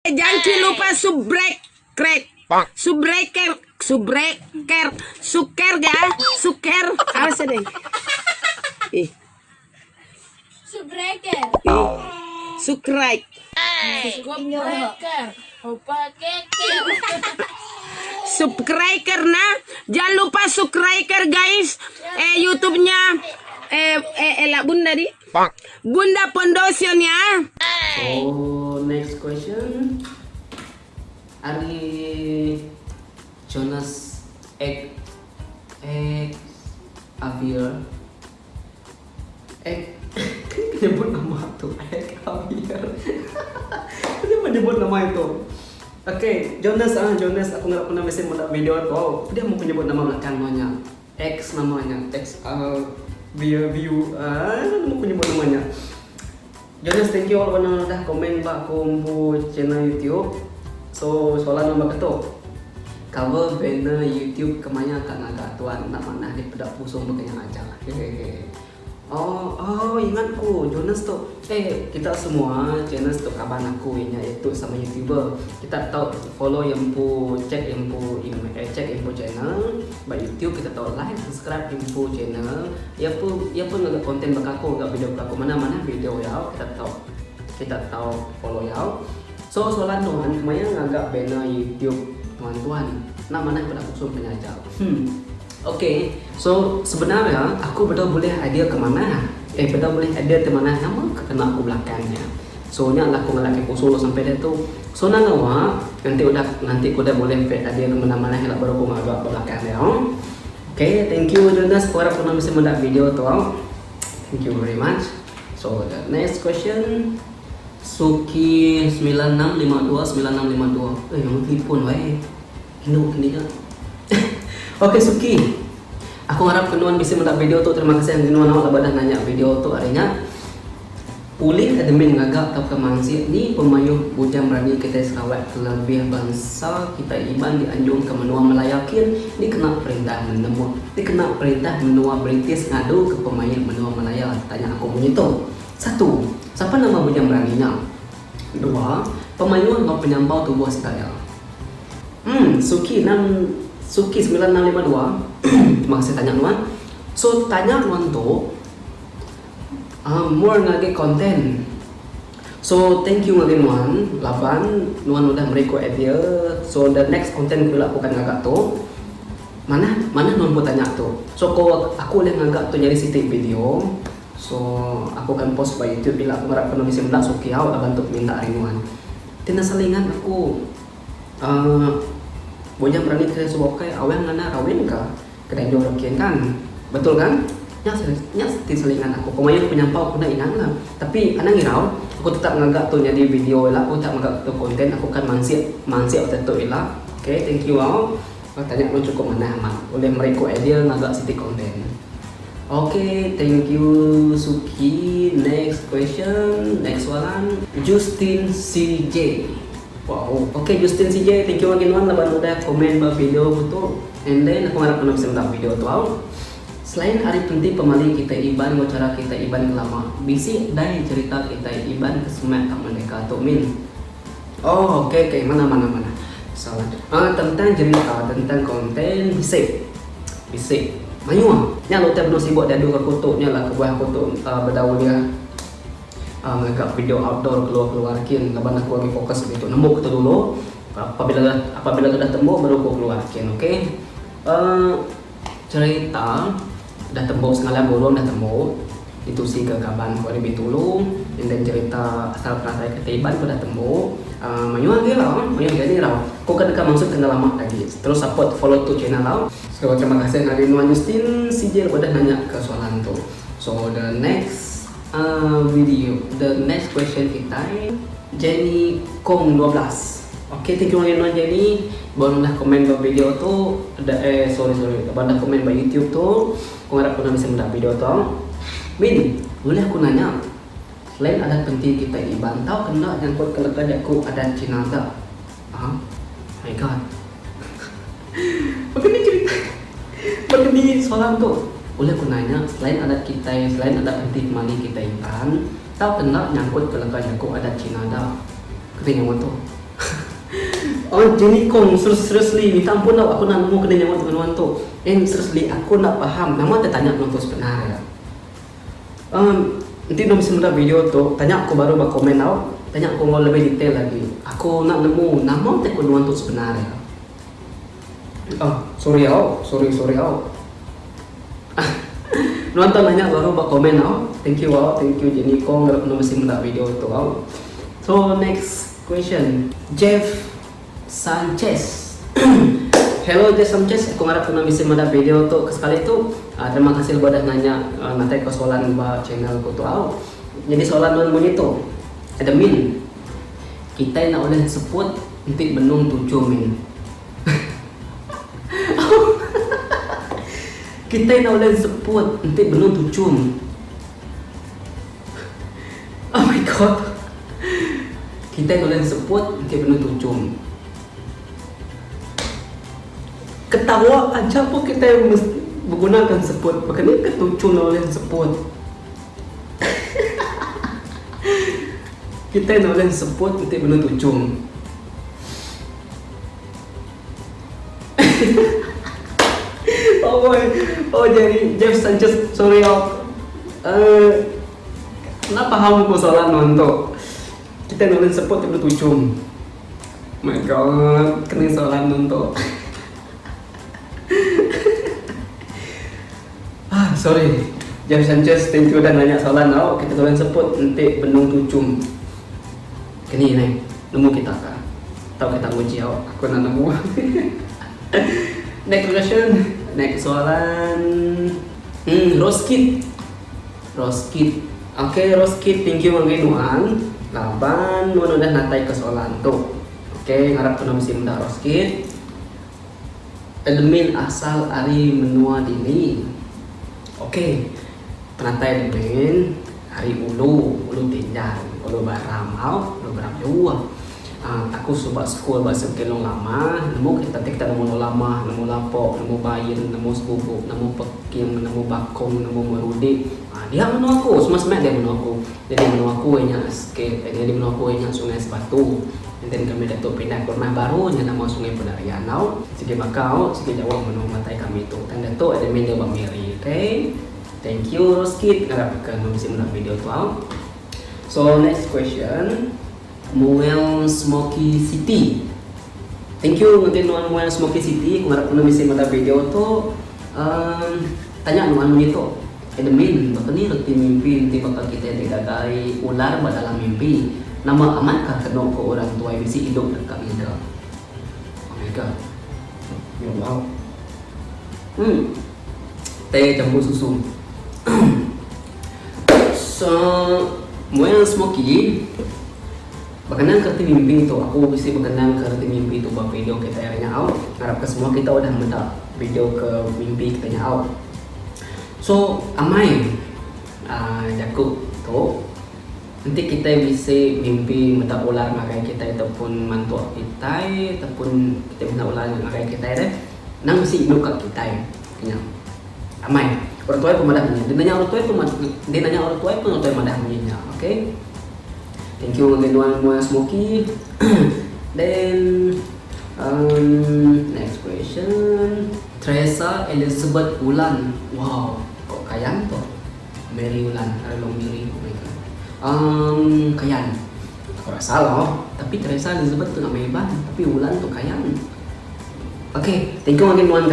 Jangan lupa suker ya, suker, apa sih deh? Subscriber. Subscribe. Subscriber nah, jangan lupa subscriber guys. YouTube-nya lah Bunda di. Bunda Foundation ya. So next question. Ari Jonas X Javier nyebut nama tuh Javier. Dia menyebut nama itu. Oke, Jonas aku nggak pernah bisa melihat video itu. Oh, dia mau menyebut nama belakang namanya X namanya X view mau menyebut namanya. Jonas, thank you all yang udah komen pak aku channel YouTube. So soalan nomor ketuk cover banner YouTube kemanya kan agak tuan nak mana di pedak pusung begini aja. Oh ingatku Jonas tuh kita semua channel tuh kaban aku ini itu sama YouTuber kita tahu follow yang cek info channel by YouTube kita tahu like subscribe info channel ya pun nggak konten bakaku nggak video bakaku mana video ya kita tahu follow ya. So soalan tuan kemana agak banner YouTube tuan-tuan nak mana pada pusung penyaja. Oke, so sebenarnya aku betul boleh idea kemana? Betul boleh idea kemana nama kena aku belakangnya. Soalnya aku ngelaki pusung sampai dia tuh. So nangawa nanti udah boleh idea kemana-mana yang baru aku ngagak belakangnya. Oke, thank you Jonas for aku bisa mendak video tuh. Thank you very much. So the next question. Suki 9652 yang telepon wae. Kini kan. Oke Suki, aku harap kenuan bisa mendapat video tu. Terima kasih yang kenuan awak dah nanya video tu artinya pulih admin ngagak atau kemangsi ni pemayuh bujang berani kita Sarawak terlebih bangsa kita iban di Anjung ke menua Melayakin dikena perintah menua British ngadu ke pemain menua Melaya. Tanya aku begitu. 1. Siapa nama bujang beraninya? 2. Pemayuh atau penyambau tubuh saya. Suki 9652. Terima kasih tanya nuan. So tanya nuan tu more ngage konten. So thank you ngage nuan. Laban nuan udah mereka idea. So the next content aku lakukan ngagak tu. Mana nuan pun tanya tu. So aku boleh ngagak tu jadi sitik video. So aku akan post by YouTube bila aku harap penulis yang belas Suki awak bantu minta rinuan. Tina selingan aku Bojang berani kita sebab kai awang ngana rawin ka kedai dorokian kan. Betul kan? Nya selingan aku pemain penyampau aku nak ingat lah. Tapi anak ngirau aku tetap ngagak tu jadi video lah, aku tak ngagak tu konten aku kan mansia tu ilah. Okay, thank you all. Tanya lu cukup mana aman. Boleh mereka idea ngagak siti konten. Okay, thank you Suki. Next question, next soalan Justin CJ. Wow, okay Justin CJ, thank you again one laban udah komen ba video betul. And then aku harap bisa mendapat video tu out. Selain hari penting pemali kita iban, cara kita iban lama. Bisi dari cerita kita iban ke semak tak mereka tu min. Oh, okay, mana. Salah. Tentang cerita, tentang konten bisik. Mayu nya lo teh benar sibuk dadu ke kutubnya lah ke buah kutub berdaun dia. Ngagak video outdoor keluarkin laban aku lagi fokus gitu nembuk itu dulu apabila sudah tembok baru aku keluarkin. Oke. Cerita dah tembok sekalian burung dah tembok itu sih ke kaban aku lebih dulu dan cerita asal perasaan ketiban aku dah tembok mayu lagi lah aku kan maksud kena lama lagi terus support follow tu channel lah. So terima kasih hari Nuan Justin CJ udah nanya ke soalan tu. So the next next question kita Jenny Kong 12. Okay, thank you Nuan Jenny baru dah komen di video tu baru dah komen di YouTube tu. Aku harap aku bisa mendapat video tu. Min, boleh aku nanya selain adat penting kita iban tahu kena yang kuat kelekat aku adat Cina tak? My god. Begini soalan tu. Boleh aku nanya selain adat kita selain adat penting mali kita iban tahu kena nyangkut kelekat aku adat Cina tak? Ketinggalan tu. Oh, Jenny Kong, seriously, minta ampun tau, aku nak nemu kena nyawa dengan Nuan tu. Seriously, aku nak faham, nama tertanya Nuan tu sebenarnya. Nanti Nuan bisa melihat video tu, tanya aku baru komen tau, tanya aku mau lebih detail lagi. Aku nak nemu nama tak Nuan tu sebenarnya. Sorry tau. Nuan tu nanya baru komen tau. Thank you Jenny Kong, kalau Nuan bisa melihat video tu tau. So next question, Jeff Sanchez. Hello Jeff Sanchez, aku harap kau bisa melihat video tu sekali tu. Terima kasih buat dah nanya nanti kau soalan ba channel ku tu. Jadi soalan Nuan bunyi tu, admin, kita nak boleh sebut untuk benung 7 min. Kita nak boleh sebut untuk benung 7. Oh my god. Kita nak boleh sebut untuk benung 7. Ketawa aja pun kita mesti menggunakan sebut, makanya ketujuh oleh sebut. Kita nak boleh sebut untuk benda tujuh. Jadi Jeff Sanchez, sorry kenapa kamu soalan nonton? Kita nak boleh sebut untuk benda tujuh. My god, kena soalan nonton. Sorry, Jeff Sanchez, thank you dah nanya soalan tau. Kita boleh sebut untuk benung 7. Kini ni, nemu kita kah? Tahu kita uji tau, aku nak nemu. Next question, next soalan. Roskit. Okay, Roskit, thank you lagi Nuan. Laban, Nuan udah natai ke soalan tu. Okay, harap kau mesti mudah Roskit. Admin asal hari menua dini. Okay, penatai admin hari ulu tinjan, ulu baram jauh. Aku sebab sekolah bahasa kelong lama, nemu kita nemu lama, nemu lapok, nemu bayin, nemu sebubuk, nemu peking, nemu bakong, nemu merudi. Dia menu aku, semua dia menu aku. Jadi menu aku hanya skate, jadi menu aku hanya Sungai Sebatu. Dan kami datuk pindah ke rumah baru yang nama Sungai Penarian. Now, sikit bakau, sikit jauh menu matai kami tu. Dan datuk ada media Bang Mary, okay? Thank you Roskit, harapkan bisa menonton video tu. So next question, Muel Smoky City. Thank you untuk Muel Smoky City. Aku harap kau bisa menonton video tu. Tanya Nuan itu, admin, bakal ni reti mimpi nanti bakal kita digagai ular dalam mimpi. Nama amankah kena ke orang tua yang mesti hidup dekat kita? Oh my god. Ya Allah. Teh campur susu. So, Muel Smoky berkenaan kerti mimpi tu, aku mesti berkenaan kerti mimpi tu buat video kita yang out. Harap ke semua kita udah mendak video ke mimpi kita yang out. So, amai jakut tu nanti kita bisa mimpi mendak ular makai kita ataupun mantu kita ataupun kita mendak ular makai kita deh. Nang mesti hidup kat kita ya. Amai. Orang tua pun madahnya. Dia nanya orang tua pun orang tua madahnya. Okay. Thank you Nuan Muel Smoky. Then next question, Teresa Elizabeth Ulan. Wow, kok kayang tu? Mary Ulan, Arlong Mary. Oh my god. Kayang. Aku rasa lah. Tapi Teresa Elizabeth tu nama hebat. Tapi Ulan tu kayang. Okay, thank you again Nuan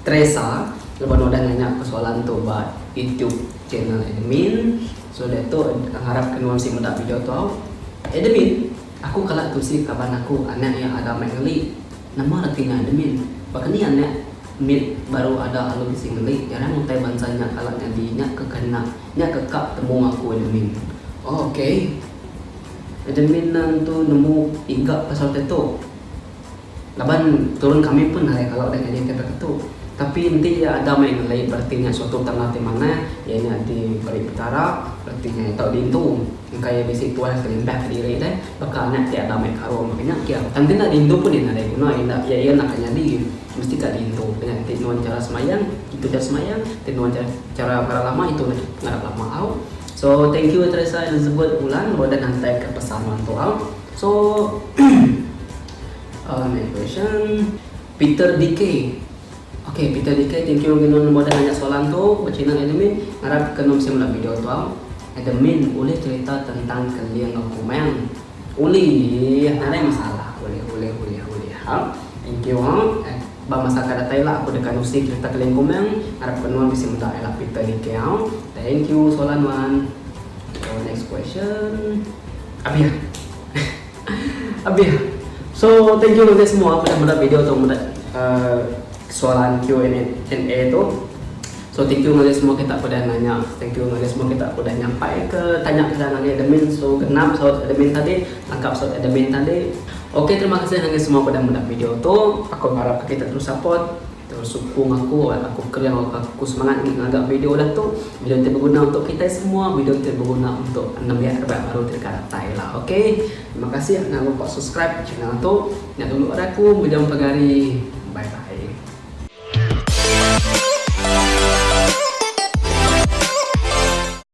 Teresa. Lepas udah nanya persoalan tu buat YouTube channel admin. So dia tu harap Nuan si mendak video tu. Admin, aku kalak tu si kawan aku anak yang ada mengelik. Nama artinya admin. Bahkan ni anak mid baru ada alu si ngelik. Jarang utai bansanya kalak jadi nyak kekena, nyak kekak temu aku admin. Oh, okay. Admin nang tu nemu igak pasal tu. Laban turun kami pun hari kalau ada kajian kata tu. Tapi nanti ada main lain berarti suatu tanah di mana ianya di Bari Utara berarti tak dintu kayak bisi tuan kelimbah diri deh bakal anak tiada main karo makanya kia tapi nak dintu pun ini ada guna ini ya nak kanyali mesti tak dintu dengan tinuan cara semayang itu cara semayang tinuan cara lama itu nggak lama out. So thank you Teresa Elizabeth Ulan udah nanti ke pesan mantu out. So Next question. Peter DK. Okay, Peter DK, thank you kenon mo nanya soalan tu. Bacina admin, harap kenon simula video tu. Admin, boleh cerita tentang kalian Kumang? Boleh, ada masalah. Boleh. Ha? Thank you ha. Ba masa kada lah aku dekat nusi cerita kalian Kumang. Harap kenon bisa muda elak Peter DK ha. Thank you soalan wan. So, next question. Abia. So, thank you guys semua pada video tu soalan Q&A tu. So, thank you guys semua kita pada nanya. Thank you guys semua kita pada nyampai ke tanya dengan admin. So, genap soal admin tadi, lengkap soal admin tadi. Oke, terima kasih guys semua pada video tu. Aku harap kita terus support, terus sokong aku kerja aku semangat ngagak video dah tu. Video itu berguna untuk kita semua, video itu berguna untuk biar baru terkaratai lah. Oke, terima kasih. Jangan lupa subscribe channel tu. Nak dulu aku video pagari.